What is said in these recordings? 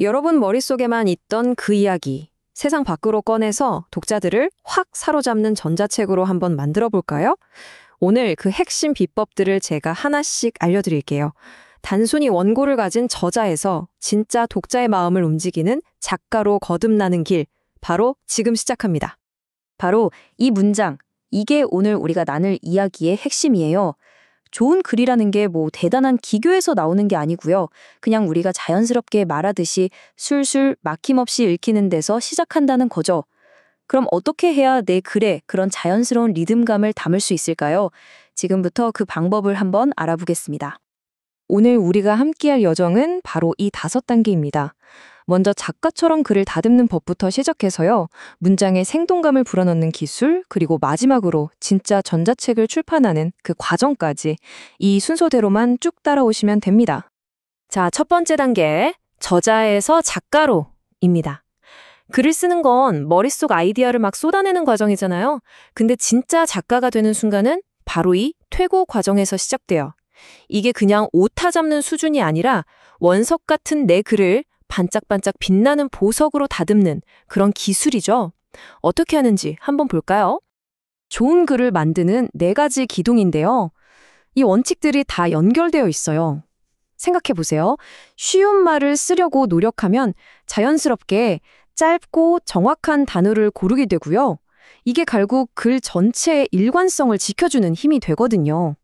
여러분 머릿속에만 있던 그 이야기, 세상 밖으로 꺼내서 독자들을 확 사로잡는 전자책으로 한번 만들어 볼까요? 오늘 그 핵심 비법들을 제가 하나씩 알려드릴게요. 단순히 원고를 가진 저자에서 진짜 독자의 마음을 움직이는 작가로 거듭나는 길, 바로 지금 시작합니다. 바로 이 문장, 이게 오늘 우리가 나눌 이야기의 핵심이에요. 좋은 글이라는 게 대단한 기교에서 나오는 게 아니고요. 그냥 우리가 자연스럽게 말하듯이 술술 막힘없이 읽히는 데서 시작한다는 거죠. 그럼 어떻게 해야 내 글에 그런 자연스러운 리듬감을 담을 수 있을까요? 지금부터 그 방법을 한번 알아보겠습니다. 오늘 우리가 함께할 여정은 바로 이 5단계입니다. 먼저 작가처럼 글을 다듬는 법부터 시작해서요. 문장에 생동감을 불어넣는 기술, 그리고 마지막으로 진짜 전자책을 출판하는 그 과정까지 이 순서대로만 쭉 따라오시면 됩니다. 자, 첫 번째 단계, 저자에서 작가로입니다. 글을 쓰는 건 머릿속 아이디어를 막 쏟아내는 과정이잖아요. 근데 진짜 작가가 되는 순간은 바로 이 퇴고 과정에서 시작돼요. 이게 그냥 오타 잡는 수준이 아니라 원석 같은 내 글을 반짝반짝 빛나는 보석으로 다듬는 그런 기술이죠. 어떻게 하는지 한번 볼까요? 좋은 글을 만드는 4가지 기둥인데요. 이 원칙들이 다 연결되어 있어요. 생각해 보세요. 쉬운 말을 쓰려고 노력하면 자연스럽게 짧고 정확한 단어를 고르게 되고요. 이게 결국 글 전체의 일관성을 지켜주는 힘이 되거든요.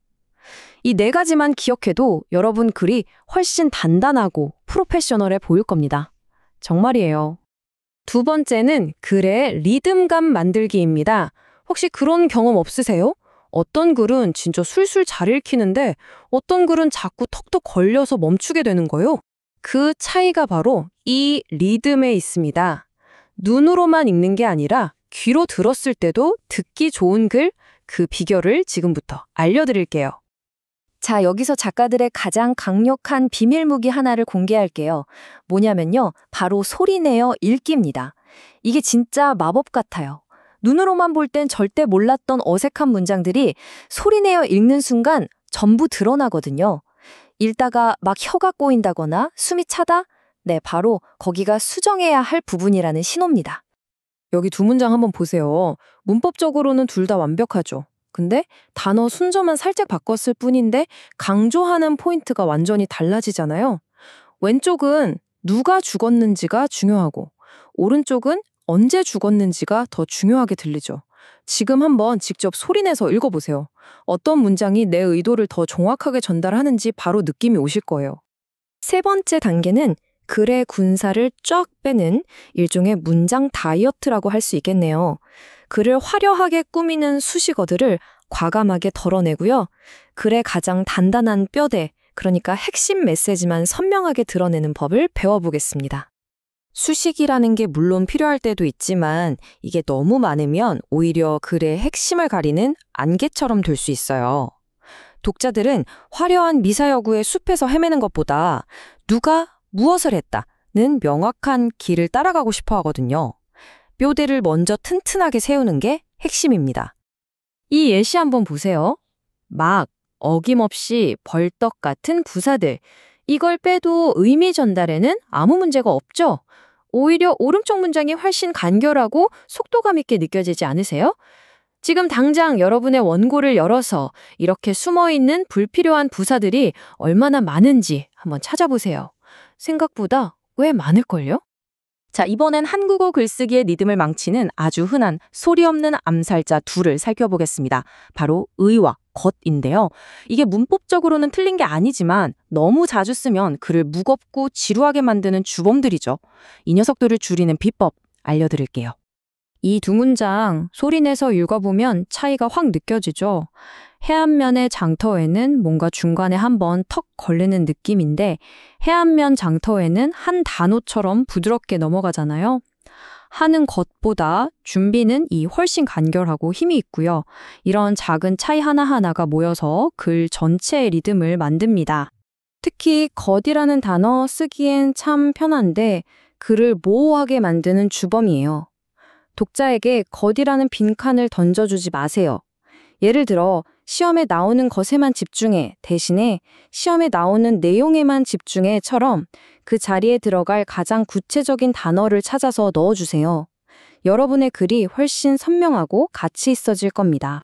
이 4가지만 기억해도 여러분 글이 훨씬 단단하고 프로페셔널해 보일 겁니다. 정말이에요. 두 번째는 글의 리듬감 만들기입니다. 혹시 그런 경험 없으세요? 어떤 글은 진짜 술술 잘 읽히는데 어떤 글은 자꾸 턱턱 걸려서 멈추게 되는 거예요. 그 차이가 바로 이 리듬에 있습니다. 눈으로만 읽는 게 아니라 귀로 들었을 때도 듣기 좋은 글, 그 비결을 지금부터 알려드릴게요. 자, 여기서 작가들의 가장 강력한 비밀 무기 하나를 공개할게요. 뭐냐면요, 바로 소리내어 읽기입니다. 이게 진짜 마법 같아요. 눈으로만 볼 땐 절대 몰랐던 어색한 문장들이 소리내어 읽는 순간 전부 드러나거든요. 읽다가 막 혀가 꼬인다거나 숨이 차다? 네, 바로 거기가 수정해야 할 부분이라는 신호입니다. 여기 2문장 한번 보세요. 문법적으로는 둘 다 완벽하죠. 근데 단어 순서만 살짝 바꿨을 뿐인데 강조하는 포인트가 완전히 달라지잖아요. 왼쪽은 누가 죽었는지가 중요하고 오른쪽은 언제 죽었는지가 더 중요하게 들리죠. 지금 한번 직접 소리내서 읽어보세요. 어떤 문장이 내 의도를 더 정확하게 전달하는지 바로 느낌이 오실 거예요. 세 번째 단계는 글의 군사를 쫙 빼는 일종의 문장 다이어트라고 할 수 있겠네요. 글을 화려하게 꾸미는 수식어들을 과감하게 덜어내고요. 글의 가장 단단한 뼈대, 그러니까 핵심 메시지만 선명하게 드러내는 법을 배워보겠습니다. 수식이라는 게 물론 필요할 때도 있지만 이게 너무 많으면 오히려 글의 핵심을 가리는 안개처럼 될 수 있어요. 독자들은 화려한 미사여구의 숲에서 헤매는 것보다 누가 무엇을 했다는 명확한 길을 따라가고 싶어 하거든요. 뼈대를 먼저 튼튼하게 세우는 게 핵심입니다. 이 예시 한번 보세요. 막, 어김없이, 벌떡 같은 부사들. 이걸 빼도 의미 전달에는 아무 문제가 없죠. 오히려 오른쪽 문장이 훨씬 간결하고 속도감 있게 느껴지지 않으세요? 지금 당장 여러분의 원고를 열어서 이렇게 숨어있는 불필요한 부사들이 얼마나 많은지 한번 찾아보세요. 생각보다 꽤 많을걸요? 자, 이번엔 한국어 글쓰기의 리듬을 망치는 아주 흔한 소리 없는 암살자 둘을 살펴보겠습니다. 바로 의와 겉인데요. 이게 문법적으로는 틀린 게 아니지만 너무 자주 쓰면 글을 무겁고 지루하게 만드는 주범들이죠. 이 녀석들을 줄이는 비법 알려드릴게요. 이 2문장 소리내서 읽어보면 차이가 확 느껴지죠. 해안면의 장터에는 뭔가 중간에 한번 턱 걸리는 느낌인데 해안면 장터에는 한 단어처럼 부드럽게 넘어가잖아요. 하는 것보다 준비는 이 훨씬 간결하고 힘이 있고요. 이런 작은 차이 하나하나가 모여서 글 전체의 리듬을 만듭니다. 특히 겉이라는 단어 쓰기엔 참 편한데 글을 모호하게 만드는 주범이에요. 독자에게 겉이라는 빈칸을 던져주지 마세요. 예를 들어 시험에 나오는 것에만 집중해 대신에 시험에 나오는 내용에만 집중해처럼 그 자리에 들어갈 가장 구체적인 단어를 찾아서 넣어주세요. 여러분의 글이 훨씬 선명하고 가치 있어질 겁니다.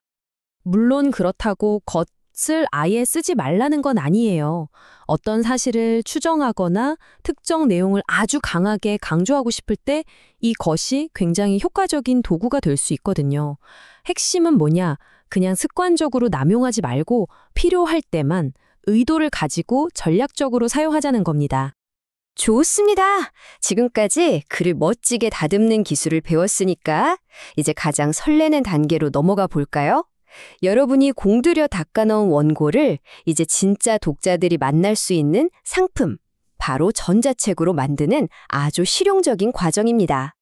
물론 그렇다고 겉을 아예 쓰지 말라는 건 아니에요. 어떤 사실을 추정하거나 특정 내용을 아주 강하게 강조하고 싶을 때 이 겉이 굉장히 효과적인 도구가 될 수 있거든요. 핵심은 뭐냐? 그냥 습관적으로 남용하지 말고 필요할 때만 의도를 가지고 전략적으로 사용하자는 겁니다. 좋습니다. 지금까지 글을 멋지게 다듬는 기술을 배웠으니까 이제 가장 설레는 단계로 넘어가 볼까요? 여러분이 공들여 닦아놓은 원고를 이제 진짜 독자들이 만날 수 있는 상품, 바로 전자책으로 만드는 아주 실용적인 과정입니다.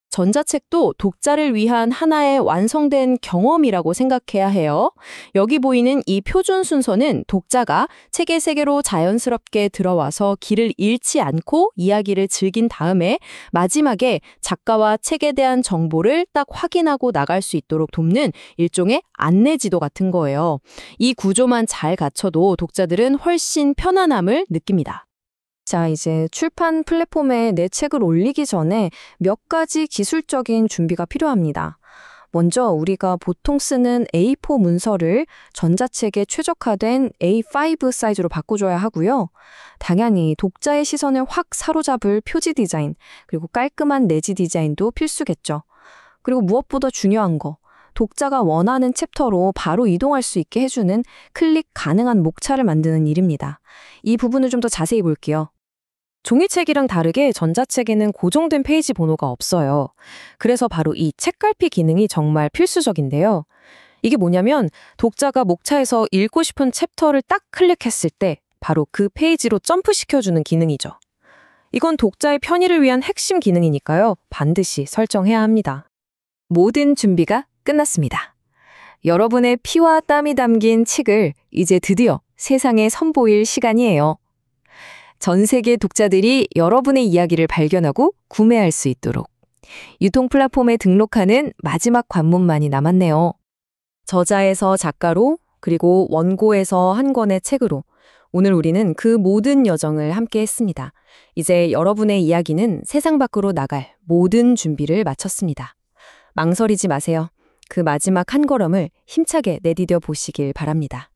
전자책도 독자를 위한 하나의 완성된 경험이라고 생각해야 해요. 여기 보이는 이 표준 순서는 독자가 책의 세계로 자연스럽게 들어와서 길을 잃지 않고 이야기를 즐긴 다음에 마지막에 작가와 책에 대한 정보를 딱 확인하고 나갈 수 있도록 돕는 일종의 안내지도 같은 거예요. 이 구조만 잘 갖춰도 독자들은 훨씬 편안함을 느낍니다. 자, 이제 출판 플랫폼에 내 책을 올리기 전에 몇 가지 기술적인 준비가 필요합니다. 먼저 우리가 보통 쓰는 A4 문서를 전자책에 최적화된 A5 사이즈로 바꿔줘야 하고요. 당연히 독자의 시선을 확 사로잡을 표지 디자인, 그리고 깔끔한 내지 디자인도 필수겠죠. 그리고 무엇보다 중요한 거, 독자가 원하는 챕터로 바로 이동할 수 있게 해주는 클릭 가능한 목차를 만드는 일입니다. 이 부분을 좀 더 자세히 볼게요. 종이책이랑 다르게 전자책에는 고정된 페이지 번호가 없어요. 그래서 바로 이 책갈피 기능이 정말 필수적인데요. 이게 뭐냐면 독자가 목차에서 읽고 싶은 챕터를 딱 클릭했을 때 바로 그 페이지로 점프시켜주는 기능이죠. 이건 독자의 편의를 위한 핵심 기능이니까요. 반드시 설정해야 합니다. 모든 준비가 끝났습니다. 여러분의 피와 땀이 담긴 책을 이제 드디어 세상에 선보일 시간이에요. 전 세계 독자들이 여러분의 이야기를 발견하고 구매할 수 있도록 유통 플랫폼에 등록하는 마지막 관문만이 남았네요. 저자에서 작가로 그리고 원고에서 한 권의 책으로 오늘 우리는 그 모든 여정을 함께 했습니다. 이제 여러분의 이야기는 세상 밖으로 나갈 모든 준비를 마쳤습니다. 망설이지 마세요. 그 마지막 한 걸음을 힘차게 내디뎌 보시길 바랍니다.